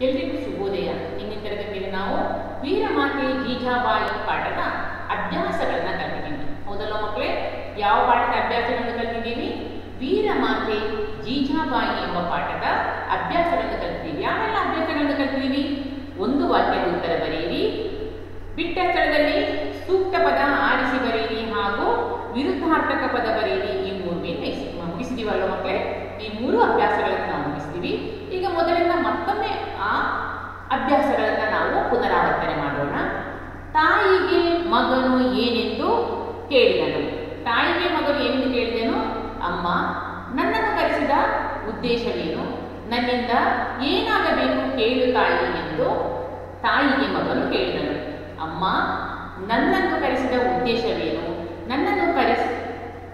ಎಲ್ರಿಗೂ ಶುಭೋದಯ. ಇಂದಿನ ತರಗತಿಯಲ್ಲಿ ನಾವು ವೀರಮಾತೆ ಜೀಜಾಬಾಯಿ ಪಾಠದ ಅಭ್ಯಾಸಗಳನ್ನು ಕಲಿತಿದ್ದೀವಿ. ಹೌದಲ್ಲ ಮಕ್ಕಳೇ? ಯಾವ ಪಾಠದ ಅಭ್ಯಾಸಗಳನ್ನು ಕಲಿತಿದ್ದೀವಿ? ವೀರಮಾತೆ ಜೀಜಾಬಾಯಿ ಎಂಬ ಪಾಠದ ಅಭ್ಯಾಸಗಳನ್ನು ಕಲಿತಿದ್ದೀವಿ. ಯಾವೆಲ್ಲ ಅಭ್ಯಾಸಗಳನ್ನು ಕಲಿತಿದ್ದೀವಿ? ಒಂದು ವಾಕ್ಯದ ಉತ್ತರ ಬರೆಯಿರಿ, ಬಿಟ್ಟ ಸ್ಥಳದಲ್ಲಿ ಸೂಕ್ತ ಪದ ಆರಿಸಿ ಬರೆಯಿರಿ ಹಾಗೂ ವಿರುದ್ಧಾರ್ಥಕ ಪದ ಬರೆಯಿರಿ. ಈ ಮೂರು ಮೇಲೆ ಮುಗಿಸಿದೀವಲ್ಲ ಮಕ್ಕಳೇ? ಈ ಮೂರು ಅಭ್ಯಾಸಗಳನ್ನು ನಾವು ಮುಗಿಸ್ತೀವಿ. ಈಗ ಮೊದಲಿಂದ ಮತ್ತೊಮ್ಮೆ ಆ ಅಭ್ಯಾಸಗಳನ್ನು ನಾವು ಪುನರಾವರ್ತನೆ ಮಾಡೋಣ. ತಾಯಿಗೆ ಮಗನು ಏನೆಂದು ಕೇಳಿದನು. ತಾಯಿಗೆ ಮಗನು ಏನೆಂದು ಕೇಳಿದನು? ಅಮ್ಮ, ನನ್ನನ್ನು ಕರೆಸಿದ ಉದ್ದೇಶವೇನು? ನನ್ನಿಂದ ಏನಾಗಬೇಕು ಕೇಳು ತಾಯಿ ಎಂದು ತಾಯಿಗೆ ಮಗನು ಕೇಳಿದನು. ಅಮ್ಮ, ನನ್ನನ್ನು ಕರೆಸಿದ ಉದ್ದೇಶವೇನು?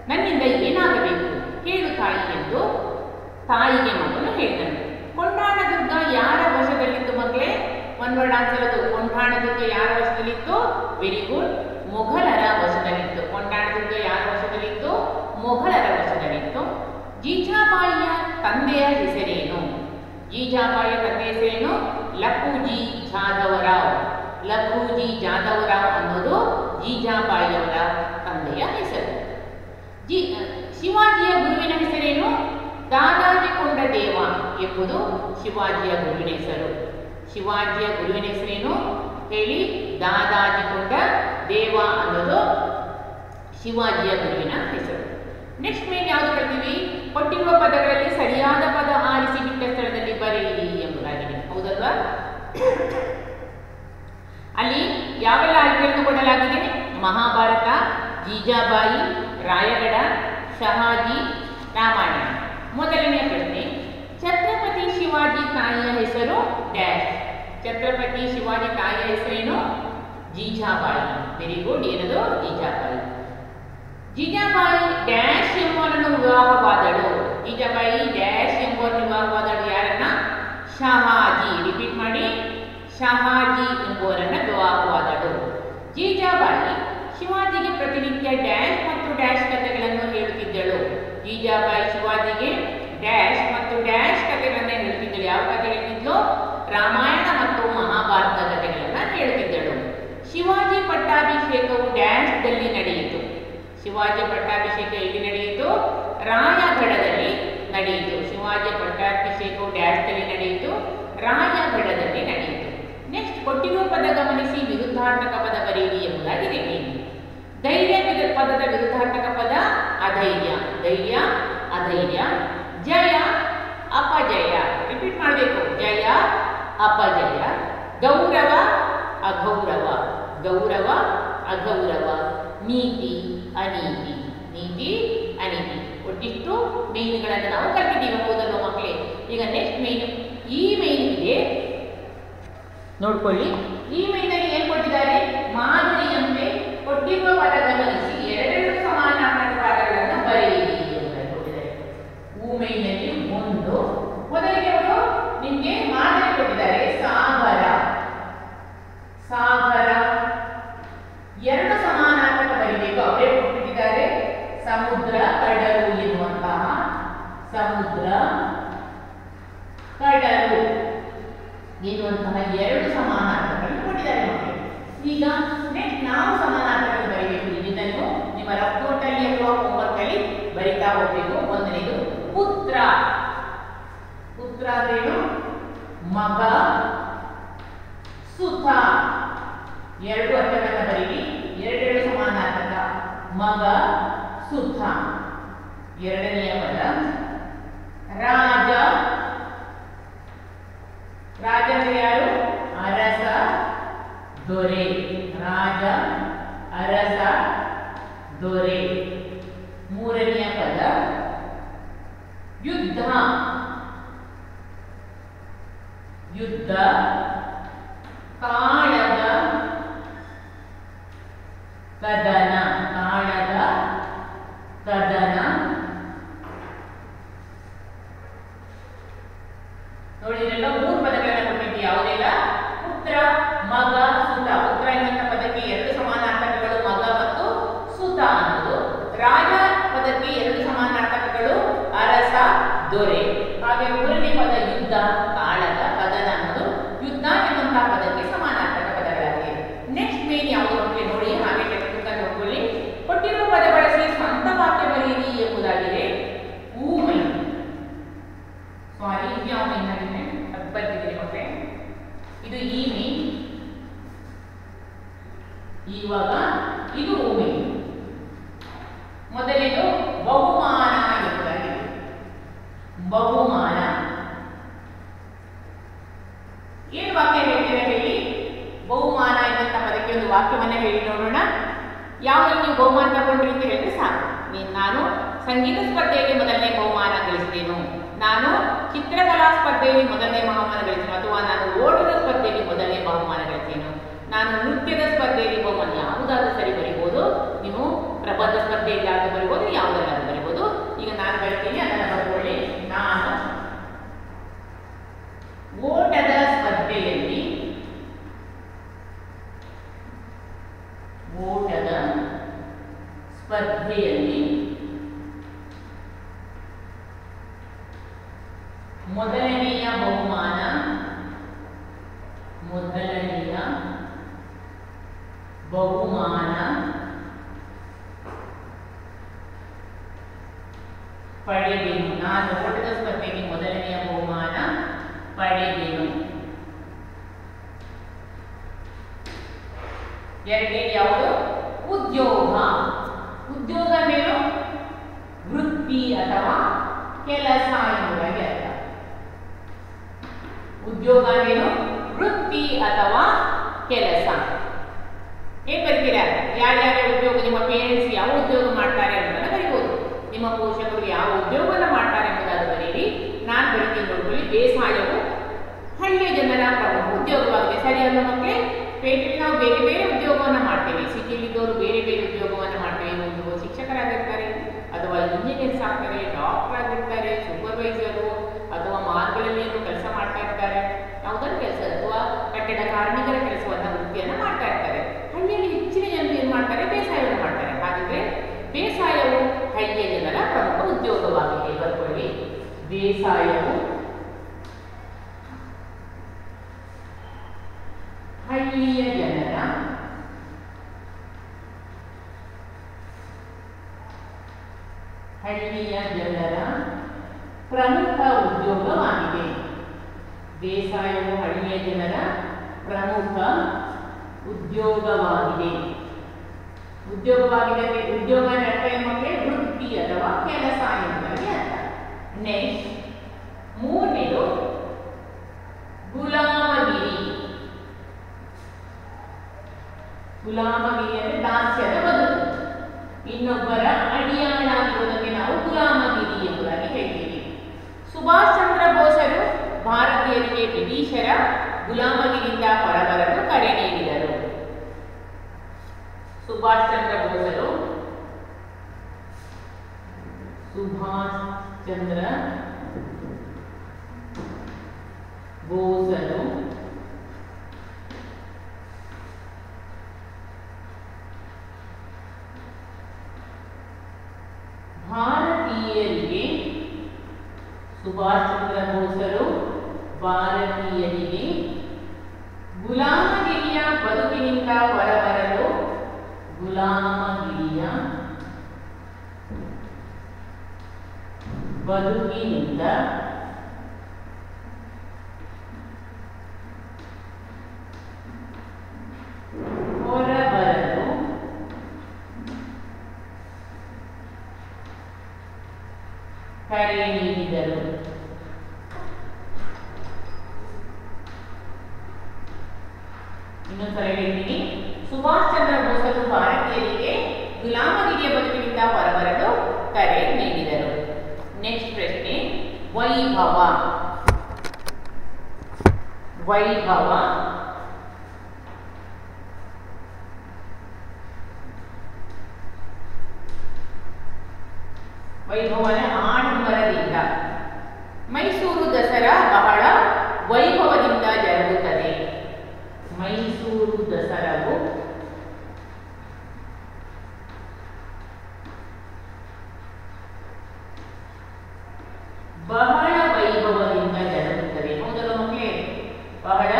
ನನ್ನಿಂದ ಏನಾಗಬೇಕು ಕೇಳು ತಾಯಿ ಎಂದು ತಾಯಿಗೆ ಮಗನು ಹೇಳಿದನು. ಕೊಂಡಾಣದುರ್ಗ ಯಾರ ವಶದಲ್ಲಿತ್ತು ಮಕ್ಕಳೇ? ಒನ್ ವರ್ಡ್ ಆನ್ಸರ್ ಅದು. ಕೊಂಡಾಣದುರ್ಗ ಯಾರ ವಶದಲ್ಲಿತ್ತು? Very good, ಮೊಘಲರ ವಶದಲ್ಲಿತ್ತು. ಕೊಂಡಾಣದುರ್ಗ ಯಾರ ವಶದಲ್ಲಿತ್ತು? ಮೊಘಲರ ವಶದಲ್ಲಿತ್ತು. ಜೀಜಾಬಾಯಿಯ ತಂದೆಯ ಹೆಸರೇನು? ಜೀಜಾಬಾಯಿಯ ತಂದೆಯ ಹೆಸರೇನು? ಲಖುಜಿ ಜಾಧವರಾವ್. ಲಖುಜಿ ಜಾಧವರಾವ್ ಅನ್ನೋದು ಜೀಜಾಬಾಯಿಯವರ ತಂದೆಯ ಹೆಸರು. ಶಿವಾಜಿಯ ಗುರುವಿನ ಹೆಸರೇನು? ದಾದಾಜಿ ಕೊಂಡದೇವ ಎಂಬುದು ಶಿವಾಜಿಯ ಗುರುವಿನ ಹೆಸರು. ಶಿವಾಜಿಯ ಗುರುವಿನ ಹೆಸರೇನು ಹೇಳಿ? ದಾದಾಜಿ ಕೊಂಡ ದೇವ ಅನ್ನೋದು ಶಿವಾಜಿಯ ಗುರುವಿನ ಹೆಸರು. ನೆಕ್ಸ್ಟ್ ಮೇಲೆ ಯಾವುದು ಕಲ್ತೀವಿ? ಕೊಟ್ಟಿರುವ ಪದಗಳಲ್ಲಿ ಸರಿಯಾದ ಪದ ಆರಿಸಿ ಬಿಟ್ಟ ಸ್ಥಳದಲ್ಲಿ ಬರೆಯಿರಿ ಎಂಬುದಾಗಿದೆ. ಹೌದಲ್ವಾ? ಅಲ್ಲಿ ಯಾವೆಲ್ಲ ಆಯ್ಕೆಗಳನ್ನು ಕೊಡಲಾಗಿದೆ? ಮಹಾಭಾರತ, ಜೀಜಾಬಾಯಿ, ರಾಯಗಢ, ಶಹಾಜಿ, ರಾಮಾಯಣ. ಮೊದಲನೆಯ ಪ್ರಶ್ನೆ, ಛತ್ರಪತಿ ಶಿವಾಜಿ ತಾಯಿಯ ಹೆಸರು ಡ್ಯಾಶ್. ಛತ್ರಪತಿ ಶಿವಾಜಿ ತಾಯಿಯ ಹೆಸರೇನು? ಜೀಜಾಬಾಯಿ. ವೆರಿ ಗುಡ್, ಏನದು? ಜೀಜಾಬಾಯಿ. ಜೀಜಾಬಾಯಿ ಡ್ಯಾಶ್ ಎಂಬುವರನ್ನು ವಿವಾಹವಾದಳು. ಜೀಜಾಬಾಯಿ ಡ್ಯಾಶ್ ಎಂಬುವರನ್ನು ವಿವಾಹವಾದಳು. ಯಾರನ್ನ? ಶಹಾಜಿ. ರಿಪೀಟ್ ಮಾಡಿ, ಶಹಾಜಿ ಎಂಬುವರನ್ನ ವಿವಾಹವಾದಳು. ಜೀಜಾಬಾಯಿ ಶಿವಾಜಿಗೆ ಪ್ರತಿನಿತ್ಯ ಡ್ಯಾಶ್ ಮತ್ತು ಡ್ಯಾಶ್ ಕಥೆಗಳನ್ನು ಹೇಳುತ್ತಿದ್ದಳು. ಜೀಜಾಬಾಯಿ ಶಿವಾಜಿಗೆ ಡ್ಯಾಶ್ ಮತ್ತು ಡ್ಯಾಶ್ ಕಥೆಗಳನ್ನು ಹೇಳುತ್ತಿದ್ದಳು. ಯಾವ ಕಥೆ ಹೇಳ್ತಿದ್ಲು? ರಾಮಾಯಣ ಮತ್ತು ಮಹಾಭಾರತ ಕಥೆಗಳನ್ನು ಹೇಳುತ್ತಿದ್ದಳು. ಶಿವಾಜಿ ಪಟ್ಟಾಭಿಷೇಕವು ಡ್ಯಾಶ್ದಲ್ಲಿ ನಡೆಯಿತು. ಶಿವಾಜಿ ಪಟ್ಟಾಭಿಷೇಕ ಎಲ್ಲಿ ನಡೆಯಿತು? ರಾಯಗಢದಲ್ಲಿ ನಡೆಯಿತು. ಶಿವಾಜಿಯ ಪಟ್ಟಾಭಿಷೇಕವು ಡ್ಯಾಶ್ದಲ್ಲಿ ನಡೆಯಿತು, ರಾಯಗಢದಲ್ಲಿ ನಡೆಯಿತು. ನೆಕ್ಸ್ಟ್, ಕೊಟ್ಟಿರುವ ಪದ ಗಮನಿಸಿ ವಿರುದ್ಧಾರ್ಥಕ ಪದ ಬರೆಯಿರಿ ಎಂಬುದಾಗಿದೆ. ಧೈರ್ಯ ಪದದ ವಿರುದ್ಧಾರ್ಥಕ ಪದ ಅಧೈರ್ಯ. ಧೈರ್ಯ ಅಧೈರ್ಯ. ಜಯ ಅಪಜಯ. ರಿಪೀಟ್ ಮಾಡಬೇಕು. ಜಯ ಅಪಜಯ. ಗೌರವ ಅಗೌರವ. ಗೌರವ ಅಗೌರವ. ನೀತಿ ಅನೀತಿ. ನೀತಿ ಅನೀತಿ. ಒಟ್ಟಿಷ್ಟು ಮೇನ್ಗಳನ್ನು ನಾವು ಕಲ್ತಿದ್ದೀವಿ. ಹೌದಲ್ವ ಮಕ್ಕಳೇ? ಈಗ ನೆಕ್ಸ್ಟ್ ಮೇನ್, ಈ ಮೇನ್ ಇದೆ ನೋಡ್ಕೊಳ್ಳಿ. ಈ ಮೇನಲ್ಲಿ ಏನ್ ಕೊಟ್ಟಿದ್ದಾರೆ? ಮಾದರಿಯಂತೆ ಕೊಟ್ಟಿರುವ ಪದ ಗಮನಿಸಿ ಎರಡೆರಡು ಸಮಾನಾರ್ಥಕ ಪದಗಳನ್ನು ಬರೆಯಿರಿ ಅಂತ ಕೊಟ್ಟಿದ್ದಾರೆ. ಮೇನಲ್ಲಿ ಒಂದು ಮೊದಲಿಗೆ ಅವರು ನಿಮಗೆ ಮಾದರಿ ಕೊಟ್ಟಿದ್ದಾರೆ. ಸಾಗರ. ಸಾಗರ ಎರಡು ಸಮಾನಾರ್ಥಕ ಬರೀಬೇಕು. ಅವರೇ ಕೊಟ್ಟಿದ್ದಾರೆ. ಸಮುದ್ರ, ಕಡಲು ಎನ್ನುವಂತಹ ಸಮುದ್ರ, ಕಡಲು ಎನ್ನುವಂತಹ ಎರಡು ಸಮಾನಾರ್ಥಕಗಳನ್ನು ಕೊಟ್ಟಿದ್ದಾರೆ ಮಕ್ಕಳು. ಈಗ ನೆಕ್ಸ್ಟ್ ನಾವು ಸಮಾನಾರ್ಥಕಗಳನ್ನು ಬರೀಬೇಕು. ಇದನ್ನು ನಿಮ್ಮ ರಫ್ ನೋಟಲ್ಲಿ ಅಥವಾ ಹೋಮ್ವರ್ಕ್ ಅಲ್ಲಿ ಬರಿತಾ ಹೋಗಬೇಕು. ಒಂದನೇದು ಪುತ್ರ. ಪುತ್ರ ಅಂದ್ರೇನು? ಮಗ. ಸುತ. ಎರಡು ಅರ್ಥಗಳನ್ನು ಬರೀರಿ. ಎರಡೆರಡು ಸಮಾನಾರ್ಥಕ. ಮಗ, ಸುತ. ಎರಡನೆಯ ಪದ ರಾಜ. ರಾಜ ಅಂದ್ರೆ ಯಾರು? ಅರಸ, ದೊರೆ. ರಾಜ, ಅರಸ, ದೊರೆ. ಮೂರನೆಯ ಪದ ಯುದ್ಧ. ಯುದ್ಧ, ಕಾಳಗ, ಕದನ. ಕಾಳಗ, ಕದನ. ನೋಡಿದ್ರಲ್ಲ, ಮೂರು ಪದಗಳನ್ನು ಕೊಟ್ಟಿದ್ದು ಯಾವುದೆಲ್ಲ? ಪುತ್ರ, ಮಗ, ಸುತ. ಪುತ್ರ ಎನ್ನುವಂಥ ಪದಕ್ಕೆ ಎರಡು ಸಮಾನಾರ್ಥಕಗಳು ಮಗ ಮತ್ತು ಸುತ ಅನ್ನೋದು. ರಾಜ ಪದಕ್ಕೆ ಎರಡು ಸಮಾನಾರ್ಥಕಗಳು ಅರಸ, ದೊರೆ. ಹಾಗೆ ಮೂರನೇ ಪದ ಯುದ್ಧ, ಕಾಳಗ, ಕದನ ಅನ್ನೋದು ಯಾವ ಮೀನ್ ಆಗಿದೆ ಅದು ಬರ್ತಿದ್ದೀನಿ ಮಕ್ಕಳೇ. ಇದು ಈ ಮೀನ್, ಇವಾಗ ಇದು ಓ ಮೀನ್. ಮೊದಲಿದು ಬಹುಮಾನ ಎಂಬುದಾಗಿದೆ. ಬಹುಮಾನ ಏನು ವಾಕ್ಯ ಹೇಳ್ತೀರಾ ಹೇಳಿ? ಬಹುಮಾನ ಎನ್ನುವಂತ ಪದಕ್ಕೆ ಒಂದು ವಾಕ್ಯವನ್ನ ಹೇಳಿ ನೋಡೋಣ. ಯಾವಾಗ ನೀವು ಬಹುಮಾನ ತಗೊಂಡ್ರಿ ಅಂತ ಹೇಳಿದ್ರೆ ಸಾಕು. ನಾನು ಸಂಗೀತ ಸ್ಪರ್ಧೆಯಲ್ಲಿ ಮೊದಲನೇ ಬಹುಮಾನ ಗಳಿಸಿದೆನು, ನಾನು ಚಿತ್ರಕಲಾ ಸ್ಪರ್ಧೆಯಲ್ಲಿ ಮೊದಲನೇ ಬಹುಮಾನ ಗಳಿಸಿದೆನು, ಅಥವಾ ನಾನು ಓಟದ ಸ್ಪರ್ಧೆಯಲ್ಲಿ ಮೊದಲನೇ ಬಹುಮಾನ ಗಳಿಸಿದೆನು, ನಾನು ನೃತ್ಯದ ಸ್ಪರ್ಧೆಯಲ್ಲಿ ಬಹುಮಾನ. ಯಾವುದಾದ್ರೂ ಸರಿ ಬರೀಬಹುದು. ನೀವು ಪ್ರಬಂಧ ಸ್ಪರ್ಧೆಯಲ್ಲಿ ಆದರೂ ಬರೀಬಹುದು, ಯಾವುದಾದ್ರೂ ಬರೀಬಹುದು. ಈಗ ನಾನು ಹೇಳ್ತೀನಿ, ಅದನ್ನು ಬರ್ಕೊಳ್ಳಿ. ನಾನು ಓಟದ ಸ್ಪರ್ಧೆಯಲ್ಲಿ ಮೊದಲನೆಯ ಬಹುಮಾನ ಪಡೆದೆನು. ನಾನು ಓಟದ ಸ್ಪರ್ಧೆಯಲ್ಲಿ ಮೊದಲನೆಯ ಬಹುಮಾನ ಪಡೆದೆನು. ಎರಡನೇ ಯಾವುದು? ಉದ್ಯೋಗ. ಉದ್ಯೋಗ ಏನು? ವೃತ್ತಿ ಅಥವಾ ಕೆಲಸ ಎಂಬುದಾಗಿ ಅರ್ಥ. ಉದ್ಯೋಗ ಏನು? ವೃತ್ತಿ ಅಥವಾ ಕೆಲಸ. ಏನ್ ಬರ್ತೀರಾ? ಯಾರ್ಯಾರ ಉದ್ಯೋಗ, ನಿಮ್ಮ ಪೇರೆಂಟ್ಸ್ ಯಾವ ಉದ್ಯೋಗ ಮಾಡ್ತಾರೆ ಅನ್ನೋದನ್ನ ಬರೀಬಹುದು. ನಿಮ್ಮ ಪೋಷಕರು ಯಾವ ಉದ್ಯೋಗವನ್ನು ಮಾಡ್ತಾರೆ ಎಂಬುದಾಗಿ ಬರೀರಿ. ನಾನು ಬರೀತೀನಿ ನೋಡ್ಕೊಳ್ಳಿ. ಬೇಸಾಯವು ಹಳ್ಳಿಯ ಜನರ ಪ್ರಮುಖ ಉದ್ಯೋಗವಾಗಿದೆ. ಸರಿ ಅಲ್ಲ ಮಕ್ಕಳೇ? ಪೇಟೆಯಲ್ಲಿ ನಾವು ಬೇರೆ ಬೇರೆ ಉದ್ಯೋಗವನ್ನು ಮಾಡ್ತೇವೆ. ಸಿಟಿಲಿದ್ದವರು ಬೇರೆ ಬೇರೆ ಉದ್ಯೋಗವನ್ನು ಮಾಡ್ತೇವೆ. ಒಂದು ಶಿಕ್ಷಕರಾಗಿರ್ತಾರೆ, ಅಥವಾ ಇಂಜಿನಿಯರ್ಸ್ ಆಗ್ತಾರೆ, ಡಾಕ್ಟರ್ ಆಗಿರ್ತಾರೆ, ಸೂಪರ್ವೈಸರು, ಅಥವಾ ಮಾರ್ಗಗಳಲ್ಲಿ ಏನು ಕೆಲಸ ಮಾಡ್ತಾ ಇರ್ತಾರೆ, ಯಾವುದಾದ್ರು ಕೆಲಸ, ಅಥವಾ ಕಟ್ಟಡ ಕಾರ್ಮಿಕರ ಕೆಲಸವನ್ನ ವೃತ್ತಿಯನ್ನು ಮಾಡ್ತಾ ಇರ್ತಾರೆ. ಹಳ್ಳಿಯಲ್ಲಿ ಹೆಚ್ಚಿನ ಜನರು ಏನು ಮಾಡ್ತಾರೆ? ಬೇಸಾಯವನ್ನು ಮಾಡ್ತಾರೆ. ಹಾಗಿದ್ರೆ ಬೇಸಾಯವು ಹಳ್ಳಿಯ ಜನರ ಪ್ರಮುಖ ಉದ್ಯೋಗವಾಗಿದೆ. ಬರ್ಕೊಳ್ಳಿ. ಬೇಸಾಯವು ಹಳ್ಳಿಯ ಜನರ ಪ್ರಮುಖ ಉದ್ಯೋಗವಾಗಿದೆ. ಬೇಸಾಯವು ಹಳ್ಳಿಯ ಜನರ ಪ್ರಮುಖ ಉದ್ಯೋಗವಾಗಿದೆ. ಉದ್ಯೋಗ ಅರ್ಥ ಎಂಬುದೇ ವೃತ್ತಿ ಅಥವಾ ಕೆಲಸ ಎಂಬುದಾಗಿ ಅರ್ಥ. ನೆಕ್ಸ್ಟ್ ಮೂರನೇದು ಗುಲಾಮಗಿರಿ. ಗುಲಾಮಗಿರಿ ಅಂದರೆ ದಾಸ್ಯದ ಬದುಕು. ಇನ್ನೊಬ್ಬರ ಅಡಿಯಾಳಾಗಿರುವುದಕ್ಕೆ ನಾವು ಗುಲಾಮಗಿರಿ ಎಂಬುದಾಗಿ ಹೇಳ್ತೀವಿ. ಸುಭಾಷ್ ಚಂದ್ರ ಬೋಸರು ಭಾರತೀಯರಿಗೆ ಬ್ರಿಟಿಷರ ಗುಲಾಮಗಿರಿಯಿಂದ ಹೊರಬರಲು ಕರೆ ನೀಡಿದರು. ಸುಭಾಷ್ ಚಂದ್ರ ಬೋಸರು ಭಾರತೀಯರಿಗೆ ಗುಲಾಮಗಿರಿಯ ಬದುಕಿನಿಂದ ಹೊರಬರಲು ಕರೆ ನೀಡಿದರು. ಇನ್ನೊಂದ್ಸಲ ಹೇಳ್ತೀನಿ. ಸುಭಾಷ್ ಚಂದ್ರ ಬೋಸರು ಭಾರತೀಯರಿಗೆ ಗುಲಾಮಗಿರಿಯ ಬದುಕಿನಿಂದ ಹೊರಬರಲು ಕರೆ ನೀಡಿದರು. ನೆಕ್ಸ್ಟ್ ಪ್ರಶ್ನೆ, ವೈಭವ. ವೈಭವನ ಆಡಂಬರದಿಂದ. ಮೈಸೂರು ದಸರಾ ಬಹಳ ವೈಭವದಿಂದ ಜರುಗುತ್ತದೆ. ಮೈಸೂರು ದಸರಾವು ಬಹಳ ವೈಭವದಿಂದ ಜರುಗುತ್ತದೆ. ಹೌದಲ್ಲ ಮಕ್ಕಳೇ? ಬಹಳ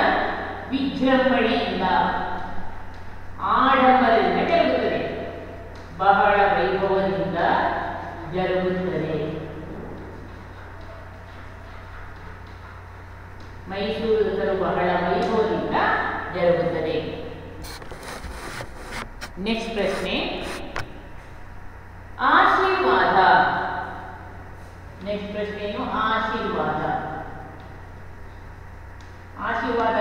ವಿಜೃಂಭಣೆಯಿಂದ, ಆಡಂಬರದಿಂದ ಜರುಗುತ್ತದೆ. ಬಹಳ ವೈಭವದಿಂದ ಜರುಗುತ್ತದೆ. ಮೈಸೂರು ದಸರಾ ಬಹಳ ವೈಭವದಿಂದ ಜರುಗುತ್ತದೆ. ನೆಕ್ಸ್ಟ್ ಪ್ರಶ್ನೆ, ಆಶೀರ್ವಾದ. ನೆಕ್ಸ್ಟ್ ಪ್ರಶ್ನೆ ಏನು? ಆಶೀರ್ವಾದ. ಆಶೀರ್ವಾದ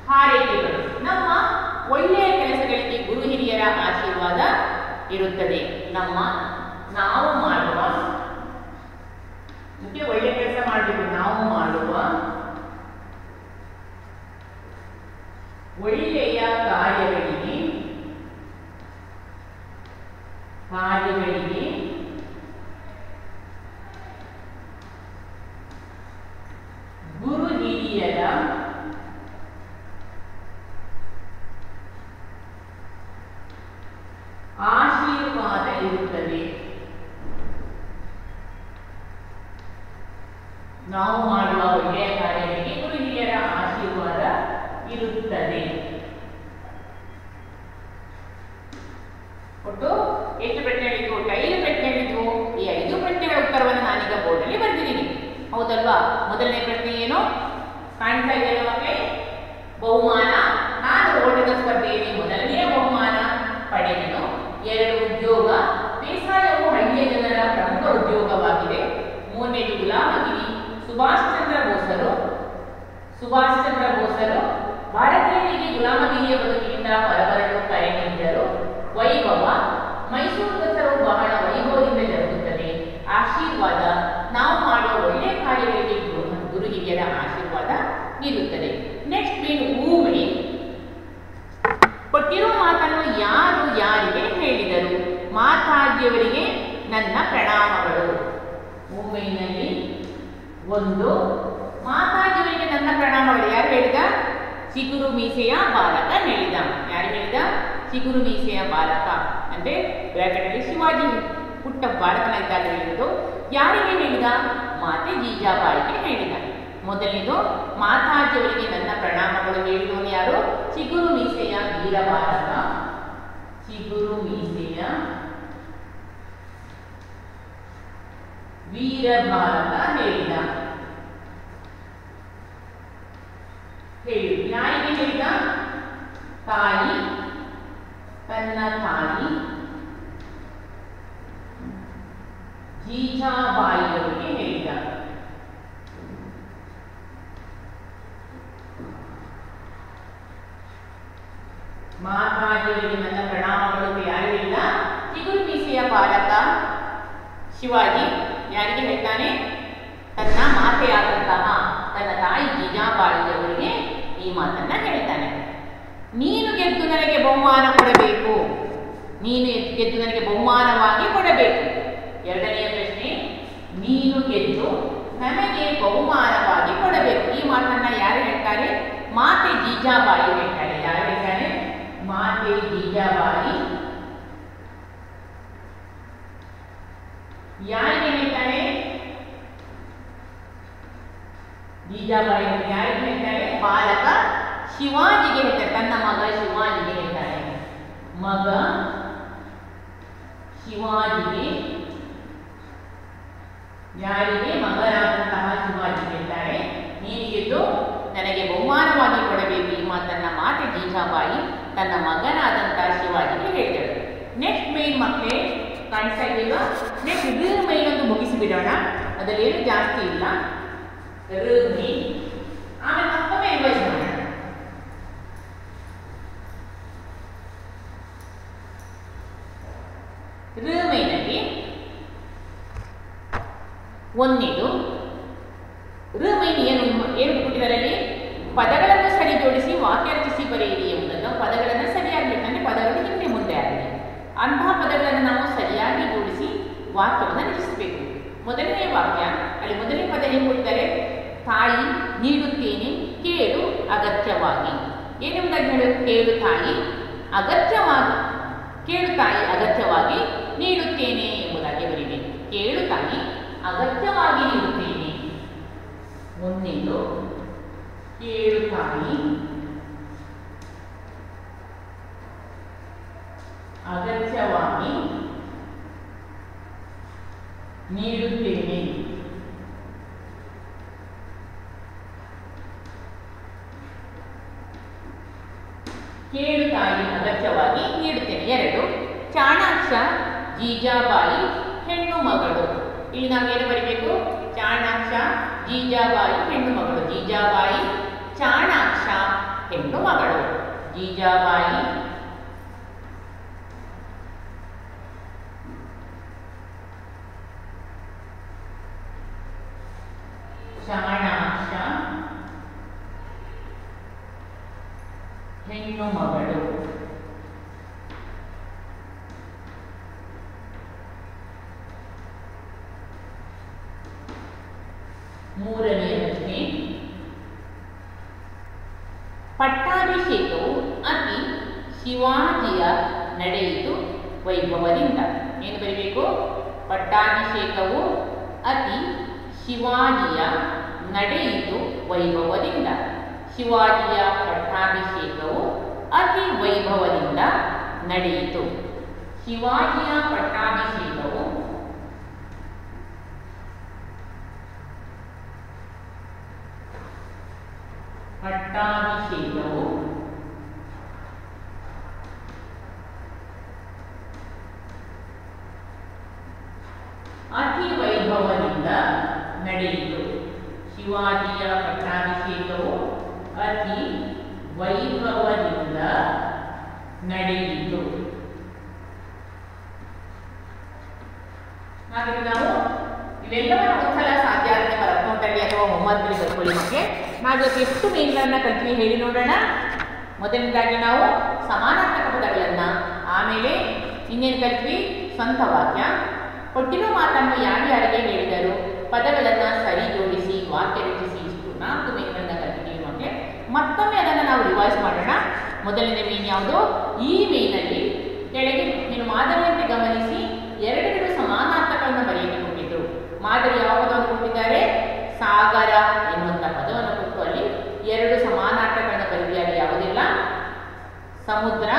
ಹಾರೈಕೆಗಳು. ನಮ್ಮ ಒಳ್ಳೆಯ ಕೆಲಸಗಳಿಗೆ ಗುರು ಹಿರಿಯರ ಆಶೀರ್ವಾದ ಇರುತ್ತದೆ. ನಾವು ಮಾಡುವ ಒಳ್ಳೆ ಕೆಲಸ ಮಾಡಬೇಕು. ನಾವು ಮಾಡುವ ಒಳ್ಳೆಯ ಕಾರ್ಯಗಳಿಗೆ ಗುರು ಹಿರಿಯರ ಆಶೀರ್ವಾದ ಇರುತ್ತದೆ. ನಾವು ಮಾಡುವ ಒಳ್ಳೆಯ ಕಾರ್ಯಗಳಿಗೆ ಗುರು ಹಿರಿಯರ ಆಶೀರ್ವಾದ ಇರುತ್ತದೆ. ಒಟ್ಟು ಎಷ್ಟು ಪ್ರಶ್ನೆಗಳಿದ್ವು? 5 ಪ್ರಶ್ನೆಗಳಿದ್ವು. ಈ 5 ಪ್ರಶ್ನೆಗಳ ಉತ್ತರವನ್ನು ನಾನೀಗ ಬೋರ್ಡಲ್ಲಿ ಬರೆದಿದ್ದೀನಿ, ಹೌದಲ್ವಾ? ಮೊದಲನೇ ಪ್ರಶ್ನೆ ಏನು ಕಾಣ್ತಾ ಇದೆಯಲ್ಲ ಮಕ್ಕಳೇ? ಬಹುಮಾನ. ನಾನು ಓಟದ ಸ್ಪರ್ಧೆಯಲ್ಲಿ ಮೊದಲನೆಯ ಬಹುಮಾನ ಪಡೆದೆನು. 2 ಉದ್ಯೋಗ. ಬೇಸಾಯವು ಹಳ್ಳಿಯ ಜನರ ಪ್ರಮುಖ ಉದ್ಯೋಗವಾಗಿದೆ. 3ನೇದು ಗುಲಾಮಗಿರಿ. ಸುಭಾಷ್ ಚಂದ್ರ ಬೋಸರು ಭಾರತೀಯರಿಗೆ ಗುಲಾಮಗಿರಿಯ ಬದುಕಿನಿಂದ ಹೊರಬರಲು ಕರೆ ನೀಡಿದರು. ವೈಭವ. ಮೈಸೂರು ದಸರಾವು ಬಹಳ ವೈಭವದಿಂದ ಜರುಗುತ್ತದೆ. ಆಶೀರ್ವಾದ. ನಾವು ಮಾಡುವ ಒಳ್ಳೆಯ ಕಾರ್ಯಗಳಿಗೆ ಗುರು ಹಿರಿಯರ ಆಶೀರ್ವಾದ ಇರುತ್ತದೆ. ನೆಕ್ಸ್ಟ್ ಊಮೆ. ಕೊಟ್ಟಿರುವ ಮಾತನ್ನು ಯಾರು ಯಾರಿಗೆ ಹೇಳಿದರು? ಮಾತಾಜಿಯವರಿಗೆ ನನ್ನ ಪ್ರಣಾಮಗಳು. ಊಮೆಯಲ್ಲಿ 1 ಮಾತಾಜಿಯವರಿಗೆ ನನ್ನ ಪ್ರಣಾಮಗಳು. ಯಾರು ಹೇಳಿದ? ಚಿಗುರು ಮೀಸೆಯ ಬಾಲಕ ಹೇಳಿದ. ಯಾರು ಹೇಳಿದ? ಚಿಗುರು ಮೀಸೆಯ ಬಾಲಕ ಅಂದ್ರೆ ಬ್ರಾಕೆಟಲ್ಲಿ ಶಿವಾಜಿ ಪುಟ್ಟ ಬಾಲಕನಾಗಿದ್ದಾಗ ಹೇಳಿದ್ದು. ಯಾರಿಗೆ ಹೇಳಿದ? ಮಾತೆ ಜೀಜಾಬಾಯಿಗೆ ಹೇಳಿದ. ಮೊದಲನೇದು ಮಾತಾಜಿಯವರಿಗೆ ನನ್ನ ಪ್ರಣಾಮಗಳು ಹೇಳಿದವನು ಯಾರು? ಚಿಗುರು ಮೀಸೆಯ ವೀರ ಬಾಲಕ. ಚಿಗುರು ಮೀಸೆಯ ವೀರ ಬಾಲಕ ಹೇಳಿದ. ಯಾರಿಗೆ ಹೇಳಿದ? ತಾಯಿ, ತನ್ನ ತಾಯಿ ಜೀಜಾಬಾಯಿಯವರಿಗೆ ಹೇಳಿದ. ಮಾತಾಜಿಯವರಿಗೆ ನನ್ನ ಪ್ರಣಾಮಗಳು ಯಾರು ಹೇಳಿದ? ಚಿಗುರು ಮೀಸೆಯ ಬಾಲಕ ಶಿವಾಜಿ ಯಾರಿಗೆ ಹೇಳ್ತಾನೆ? ತನ್ನ ಮಾತೆಯಾದಂತಹ ತನ್ನ ತಾಯಿ ಜೀಜಾಬಾಯಿಯವರಿಗೆ ಈ ಮಾತನ್ನ ಹೇಳ್ತಾನೆ. ನೀನು ಗೆದ್ದು ನನಗೆ ಬಹುಮಾನ ಕೊಡಬೇಕು. ನೀನು ಗೆದ್ದು ನನಗೆ ಬಹುಮಾನವಾಗಿ ಕೊಡಬೇಕು. 2ನೆಯ ಪ್ರಶ್ನೆ, ನೀನು ಗೆದ್ದು ನನಗೆ ಬಹುಮಾನವಾಗಿ ಕೊಡಬೇಕು. ಈ ಮಾತನ್ನ ಯಾರು ಹೇಳ್ತಾರೆ? ಮಾತೆ ಜೀಜಾಬಾಯಿ ಹೇಳ್ತಾರೆ. ಯಾರು ಹೇಳ್ತಾರೆ? ಮಾತೆ ಜೀಜಾಬಾಯಿ ಯಾರಿಗೆ ಹೇಳ್ತಾನೆ? ಜೀಜಾಬಾಯಿ ಯಾರಿಗೆ ಹೇಳ್ತಾಳೆ? ಬಾಲಕ ಶಿವಾಜಿಗೆ ಹೇಳ್ತಾರೆ. ತನ್ನ ಮಗ ಶಿವಾಜಿಗೆ ಹೇಳ್ತಾನೆ. ಮಗ ಶಿವಾಜಿಗೆ, ಯಾರಿಗೆ? ಮಗನಾದಂತಹ ಶಿವಾಜಿಗೆ ಹೇಳ್ತಾಳೆ. ನೀನು ಗೆದ್ದು ನನಗೆ ಬಹುಮಾನವಾಗಿ ಕೊಡಬೇಕು. ಈ ಮಾತನ್ನ ಮಾತೆ ಜೀಜಾಬಾಯಿ ತನ್ನ ಮಗನಾದಂತಹ ಶಿವಾಜಿಗೆ ಹೇಳ್ತಾಳೆ. ನೆಕ್ಸ್ಟ್ ಮೇನ್ ಮಕ್ಕಳೇ ಕಾಣಿಸ್ತಾ ಇದೆಯಲ್ವಾ? ನೆಕ್ಸ್ಟ್ ಮೈನ್ ಒಂದು ಮುಗಿಸಿಬಿಡೋಣ. ಅದರಲ್ಲೇನು ಜಾಸ್ತಿ ಇಲ್ಲ. ಮೈನ್ ಆಮೇಲೆ ಮತ್ತೊಮ್ಮೆ ರಿವೈಸ್ ಮಾಡೋಣ. ಮೈನಲ್ಲಿ 1ನೇದು ಮೈನ್ ಏನು ಕೊಟ್ಟಿದ್ದಾರಲ್ಲಿ? ಪದಗಳನ್ನು ಸರಿ ಜೋಡಿಸಿ ವಾಕ್ಯ ರಚಿಸಿ ಬರೆಯಿರಿ ಎಂಬುದನ್ನು. ಪದಗಳನ್ನು ಸರಿಯಾಗಬೇಕಂದ್ರೆ ಪದಗಳು ಹಿಂದೆ ಮುಂದೆ ಆಗಲಿ. ಅಂತಹ ಪದಗಳನ್ನು ನಾವು ಸರಿಯಾಗಿ ಜೋಡಿಸಿ ವಾಕ್ಯವನ್ನು ರಚಿಸಬೇಕು. ಮೊದಲನೇ ವಾಕ್ಯ ಅಲ್ಲಿ ಮೊದಲನೇ ಪದ ಏನು ಕೊಟ್ಟಿದ್ದಾರೆ? ತಾಯಿ ನೀಡುತ್ತೇನೆ ಕೇಳು ಅಗತ್ಯವಾಗಿ. ಏನೆಂಬುದಾಗಿ ಹೇಳು? ಕೇಳು ತಾಯಿ ಅಗತ್ಯವಾಗಿ, ಕೇಳು ತಾಯಿ ಅಗತ್ಯವಾಗಿ ನೀಡುತ್ತೇನೆ ಎಂಬುದಾಗಿ ಬರೀಬೇಕು. ಕೇಳು ತಾಯಿ ಅಗತ್ಯವಾಗಿ ನೀಡುತ್ತೇನೆ. 1ನೇದು ಕೇಳು ತಾಯಿ ಅಗತ್ಯವಾಗಿ ನೀಡುತ್ತೇನೆ. ಕೇಳು ತಾಯಿ ಅಗತ್ಯವಾಗಿ ನೀಡುತ್ತೇನೆ. 2 ಚಾಣಾಕ್ಷ ಜೀಜಾಬಾಯಿ ಹೆಣ್ಣು ಮಗಳು. ಇಲ್ಲಿ ನಾವೇನು ಬರೀಬೇಕು? ಚಾಣಾಕ್ಷ ಜೀಜಾಬಾಯಿ ಹೆಣ್ಣು ಮಗಳು. ಜೀಜಾಬಾಯಿ ಚಾಣಾಕ್ಷ ಹೆಣ್ಣು ಮಗಳು. ಜೀಜಾಬಾಯಿ ಚಾಣಾಕ್ಷ ಹೆಣ್ಣು ಮಗಳು. ಮೂರನೇ ಪ್ರಶ್ನೆ, ಪಟ್ಟಾಭಿಷೇಕವು ಅತಿ ಶಿವಾಜಿಯ ನಡೆಯಿತು ವೈಭವದಿಂದ. ಏನು ಬರೀಬೇಕು? ಪಟ್ಟಾಭಿಷೇಕವು ಅತಿ ಶಿವಾಜಿಯ ನಡೆಯಿತು ವೈಭವದಿಂದ. ಶಿವಾಜಿಯ ಪಟ್ಟಾಭಿಷೇಕವು ಅತಿ ವೈಭವದಿಂದ ನಡೆಯಿತು. ಶಿವಾಜಿಯ ಪಟ್ಟಾಭಿಷೇಕವು ಅತಿ ವೈಭವದಿಂದ ನಡೆಯಿತು. ಶಿವಾಜಿಯ ಪಟ್ಟಾಭಿಷೇಕವು ಅತಿ ವೈಭವದಿಂದ ನಡೆಯಿತು. ಹಾಗೆ ನಾವು ಇವೆಲ್ಲವನ್ನು ಒಂದ್ಸಲ ಸಾಧ್ಯ ಆದರೆ ಬರ್ಕೊಂಡಲ್ಲಿ ಅಥವಾ ಹೋಮ್ವರ್ಕ್ನಲ್ಲಿ ಬರ್ಕೊಳ್ಳಿ. ಮಕ್ಕಳೇ, ನಾವಿವತ್ತು ಎಷ್ಟು ಮೇನ್ಗಳನ್ನು ಕಲ್ತೀವಿ ಹೇಳಿ ನೋಡೋಣ. ಮೊದಲನೇದಾಗಿ ನಾವು ಸಮಾನಾರ್ಥಕ ಪದಗಳನ್ನು, ಆಮೇಲೆ ಇನ್ನೇನು ಕಲ್ತ್ವಿ? ಸ್ವಂತ ವಾಕ್ಯ. ಕೊಟ್ಟಿರೋ ಮಾತನ್ನು ಯಾರ್ಯಾರಿಗೆ ಹೇಳಿದರು, ಪದಗಳನ್ನು ಸರಿ ಜೋಡಿಸಿ ವಾಕ್ಯ ರಚಿಸಿ. ಇಷ್ಟು 4 ಮೇನ್ಗಳನ್ನು ಕಲ್ತಿದ್ದೀವಿ ಮಕ್ಕಳೇ. ಮತ್ತೊಮ್ಮೆ ಅದನ್ನು ನಾವು ರಿವೈಸ್ ಮಾಡೋಣ. ಮೊದಲನೇ ಮೇನ್ ಯಾವುದು? ಈ ಮೇನಲ್ಲಿ ಕೆಳಗೆ ನೀನು ಮಾದರಿಯಂತೆ ಗಮನಿಸಿ 2 ಸಮಾನಾರ್ಥಕಗಳನ್ನು ಬರೆಯಲು ಕೊಟ್ಟಿದ್ರು. ಮಾದರಿ ಯಾವ ಪದವನ್ನು ಕೊಟ್ಟಿದ್ದಾರೆ? ಸಾಗರ ಎನ್ನುವಂಥ ಪದವನ್ನು ಕೊಟ್ಟು ಅಲ್ಲಿ 2 ಸಮಾನಾರ್ಥಕಗಳನ್ನು ಬರೆದಿದ್ದಾರೆ. ಯಾವುದಿಲ್ಲ? ಸಮುದ್ರ,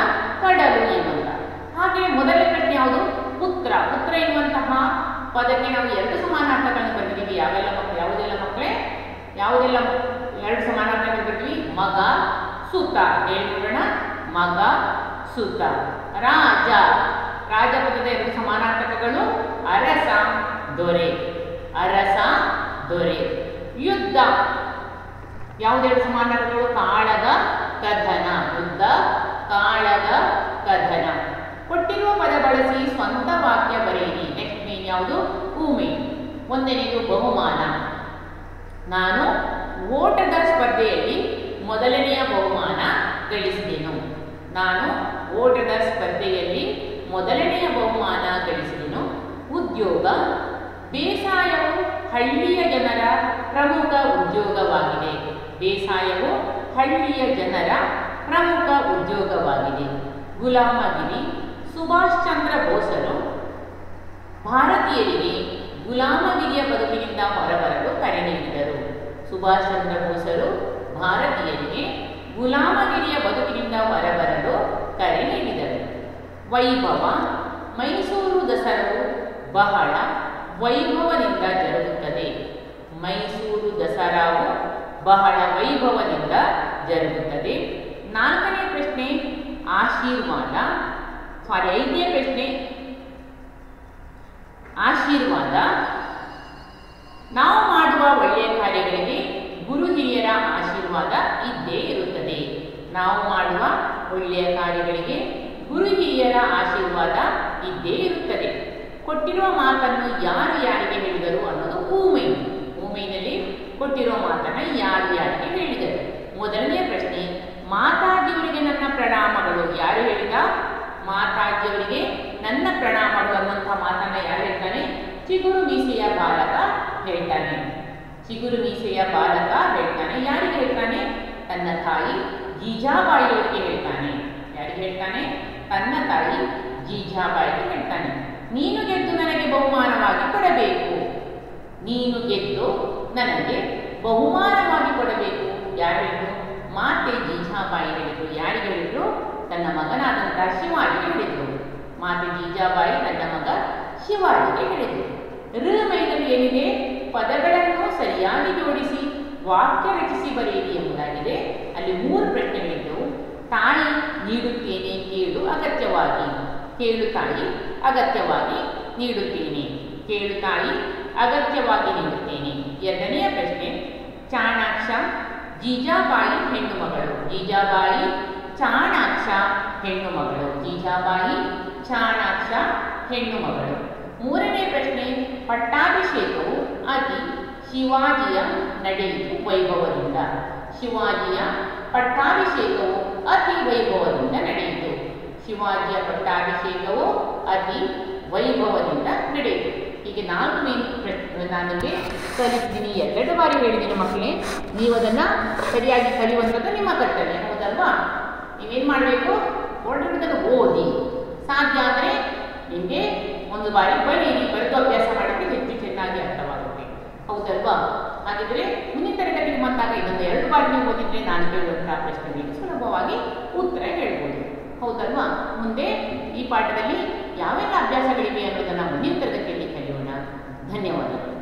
ಕಡಲು ಎನ್ನುವಂಥ. ಹಾಗೆ ಮೊದಲನೇ ಪ್ರಶ್ನೆ ಯಾವುದು? ಪುತ್ರ. ಪುತ್ರ ಎನ್ನುವಂತಹ ಪದಕ್ಕೆ ನಾವು 2 ಸಮಾನಾರ್ಥಕಗಳನ್ನು ಬರೆದಿದ್ದೀವಿ. ಯಾವುದೆಲ್ಲ ಮಕ್ಕಳೇ? ಯಾವುದೆಲ್ಲ 2 ಸಮಾನಾರ್ಥಕಗಳು ಬರೆದ್ವಿ? ಮಗ, ಸುತ. ಹೇಳಿ ನೋಡೋಣ. ಮಗ, ಸುತ. ರಾಜ. ರಾಜ ಪದದ 2 ಸಮಾನಾರ್ಥಕಗಳು ಅರಸ, ದೊರೆ. ಅರಸ, ದೊರೆ. ಯುದ್ಧ. ಯಾವುದೆರಡು ಸಮಾನಾರ್ಥಕಗಳು? ಕಾಳಗ, ಕದನ. ಯುದ್ಧ, ಕಾಳಗ, ಕದನ. ಕೊಟ್ಟಿರುವ ಪದ ಬಳಸಿ ಸ್ವಂತ ವಾಕ್ಯ ಬರೆಯಿರಿ. ನೆಕ್ಸ್ಟ್ ಮೇನ್ ಯಾವುದು? ಮೇನ್. ಒಂದನೇದು ಬಹುಮಾನ. ನಾನು ಓಟದ ಸ್ಪರ್ಧೆಯಲ್ಲಿ ಮೊದಲನೆಯ ಬಹುಮಾನ ಗಳಿಸಿದೆನು. ನಾನು ಓಟದ ಸ್ಪರ್ಧೆಯಲ್ಲಿ ಮೊದಲನೆಯ ಬಹುಮಾನ ಗಳಿಸಿದೆನು. ಉದ್ಯೋಗ. ಬೇಸಾಯವು ಹಳ್ಳಿಯ ಜನರ ಪ್ರಮುಖ ಉದ್ಯೋಗವಾಗಿದೆ. ಬೇಸಾಯವು ಹಳ್ಳಿಯ ಜನರ ಪ್ರಮುಖ ಉದ್ಯೋಗವಾಗಿದೆ. ಗುಲಾಮಗಿರಿ. ಸುಭಾಷ್ ಚಂದ್ರ ಬೋಸರು ಭಾರತೀಯರಿಗೆ ಗುಲಾಮಗಿರಿಯ ಬದುಕಿನಿಂದ ಹೊರಬರಲು ಕರೆ ನೀಡಿದರು. ಸುಭಾಷ್ ಚಂದ್ರ ಬೋಸರು ಭಾರತೀಯರಿಗೆ ಗುಲಾಮಗಿರಿಯ ಬದುಕಿನಿಂದ ಹೊರಬರಲು ಕರೆ ನೀಡಿದರು. ವೈಭವ. ಮೈಸೂರು ದಸರಾವು ಬಹಳ ವೈಭವದಿಂದ ಜರುಗುತ್ತದೆ. ಮೈಸೂರು ದಸರಾವು ಬಹಳ ವೈಭವದಿಂದ ಜರುಗುತ್ತದೆ. 4ನೇ ಪ್ರಶ್ನೆ ಆಶೀರ್ವಾದ. 5ನೇ ಪ್ರಶ್ನೆ ಆಶೀರ್ವಾದ. ನಾವು ಮಾಡುವ ಒಳ್ಳೆಯ ಕಾರ್ಯಗಳಿಗೆ ಗುರು ಹಿರಿಯರ ಆಶೀರ್ವಾದ ಇದ್ದೇ ಇರುತ್ತದೆ. ನಾವು ಮಾಡುವ ಒಳ್ಳೆಯ ಕಾರ್ಯಗಳಿಗೆ ಗುರು ಹಿರಿಯರ ಆಶೀರ್ವಾದ ಇದ್ದೇ ಇರುತ್ತದೆ. ಕೊಟ್ಟಿರುವ ಮಾತನ್ನು ಯಾರು ಯಾರಿಗೆ ಹೇಳಿದರು ಅನ್ನೋದು ಊಮೈನ್. ಊಮೈನಲ್ಲಿ ಕೊಟ್ಟಿರುವ ಮಾತನ್ನು ಯಾರು ಯಾರಿಗೆ ಹೇಳಿದರು. ಮೊದಲನೆಯ ಪ್ರಶ್ನೆ ಮಾತಾಜಿಯವರಿಗೆ ನನ್ನ ಪ್ರಣಾಮಗಳು. ಯಾರು ಹೇಳಿದ? ಮಾತಾಜಿಯವರಿಗೆ ನನ್ನ ಪ್ರಣಾಮಗಳು ಅನ್ನುವಂಥ ಮಾತನ್ನು ಯಾರು ಹೇಳ್ತಾನೆ? ಚಿಗುರು ಮೀಸೆಯ ಬಾಲಕ ಹೇಳ್ತಾನೆ. ಚಿಗುರು ಮೀಸೆಯ ಬಾಲಕ ಹೇಳ್ತಾನೆ. ಯಾರಿಗೆ ಹೇಳ್ತಾನೆ? ತನ್ನ ತಾಯಿ ಜೀಜಾಬಾಯಿಯವರಿಗೆ ಹೇಳ್ತಾನೆ. ಯಾರಿಗೆ ಹೇಳ್ತಾನೆ? ತನ್ನ ತಾಯಿ ಜೀಜಾಬಾಯಿಗೆ ಹೇಳ್ತಾನೆ. ನೀನು ಗೆದ್ದು ನನಗೆ ಬಹುಮಾನವಾಗಿ ಕೊಡಬೇಕು. ನೀನು ಗೆದ್ದು ನನಗೆ ಬಹುಮಾನವಾಗಿ ಕೊಡಬೇಕು. ಯಾರು ಹೇಳಿದ್ರು? ಮಾತೆ ಜೀಜಾಬಾಯಿ ಹೇಳಿದ್ರು. ಯಾರಿಗೆ ಹೇಳಿದ್ರು? ತನ್ನ ಮಗನಾದಂಥ ಶಿವಾಜಿಗೆ ಹೇಳಿದ್ರು. ಮಾತೆ ಜೀಜಾಬಾಯಿ ತನ್ನ ಮಗ ಶಿವಾಜಿಗೆ ಹೇಳಿದ್ರು. ಋಮೈನಲ್ಲಿ ಏನಿದೆ? ಪದಗಳನ್ನು ಸರಿಯಾಗಿ ಜೋಡಿಸಿ ವಾಕ್ಯ ರಚಿಸಿ ಬರೆಯಿರಿ ಎಂಬುದಾಗಿದೆ. ಅಲ್ಲಿ 3 ಪ್ರಶ್ನೆಗಳಿದ್ದವು. ತಾಯಿ ನೀಡುತ್ತೇನೆ ಕೇಳು ಅಗತ್ಯವಾಗಿ. ಕೇಳು ತಾಯಿ ಅಗತ್ಯವಾಗಿ ನೀಡುತ್ತೇನೆ. ಕೇಳು ತಾಯಿ ಅಗತ್ಯವಾಗಿ ನೀಡುತ್ತೇನೆ. ಎರಡನೆಯ ಪ್ರಶ್ನೆ, ಚಾಣಾಕ್ಷ ಜೀಜಾಬಾಯಿ ಹೆಣ್ಣು ಮಗಳು. ಜೀಜಾಬಾಯಿ ಚಾಣಾಕ್ಷ ಹೆಣ್ಣು ಮಗಳು. ಜೀಜಾಬಾಯಿ ಚಾಣಾಕ್ಷ ಹೆಣ್ಣು ಮಗಳು. ಮೂರನೇ ಪ್ರಶ್ನೆ, ಪಟ್ಟಾಭಿಷೇಕವು ಅತಿ ಶಿವಾಜಿಯ ನಡೆಯಿತು ವೈಭವದಿಂದ. ಶಿವಾಜಿಯ ಪಟ್ಟಾಭಿಷೇಕವು ಅತಿ ವೈಭವದಿಂದ ನಡೆಯಿತು. ಶಿವಾಜಿಯ ಪಟ್ಟಾಭಿಷೇಕವು ಅತಿ ವೈಭವದಿಂದ ನಡೆಯಿತು. ಹೀಗೆ 4 ಮೇನ್ ನಾನು ನಿಮಗೆ ಕಲಿಸ್ತೀನಿ. 2 ಬಾರಿ ಹೇಳಿದ್ದೀನಿ ಮಕ್ಕಳೇ. ನೀವು ಅದನ್ನು ಸರಿಯಾಗಿ ಕಲಿಯುವಂಥದ್ದು ನಿಮ್ಮ ಕರ್ತವ್ಯ, ಹೌದಲ್ವಾ? ನೀವೇನು ಮಾಡಬೇಕು? ಒಳ್ಳೆಯದನ್ನು ಓದಿ, ಸಾಧ್ಯ ಆದರೆ ನಿಮಗೆ 1 ಬಾರಿ ಬರೀರಿ. ಬರೆದು ಅಭ್ಯಾಸ ಮಾಡಿದ್ರೆ ಹೆಚ್ಚು ಚೆನ್ನಾಗಿ ಅರ್ಥವಾಗುತ್ತೆ, ಹೌದಲ್ವಾ? ಹಾಗಿದ್ರೆ ಮುಂದಿನ ತರಗತಿಗೆ ಬಂದಾಗ ಇದೊಂದು 2 ಬಾರಿ ನೀವು ಓದಿದ್ರೆ ನಾನು ಕೇಳುವಂತಹ ಪ್ರಶ್ನೆಗಳಿಗೆ ಸುಲಭವಾಗಿ ಉತ್ತರ ಹೇಳ್ಬೋದು, ಹೌದಲ್ವಾ? ಮುಂದೆ ಈ ಪಾಠದಲ್ಲಿ ಯಾವೆಲ್ಲ ಅಭ್ಯಾಸಗಳಿವೆ ಅನ್ನೋದನ್ನು ಮುಂದಿನ ತರಗತಿಯಲ್ಲಿ ಕಲಿಯೋಣ. ಧನ್ಯವಾದಗಳು.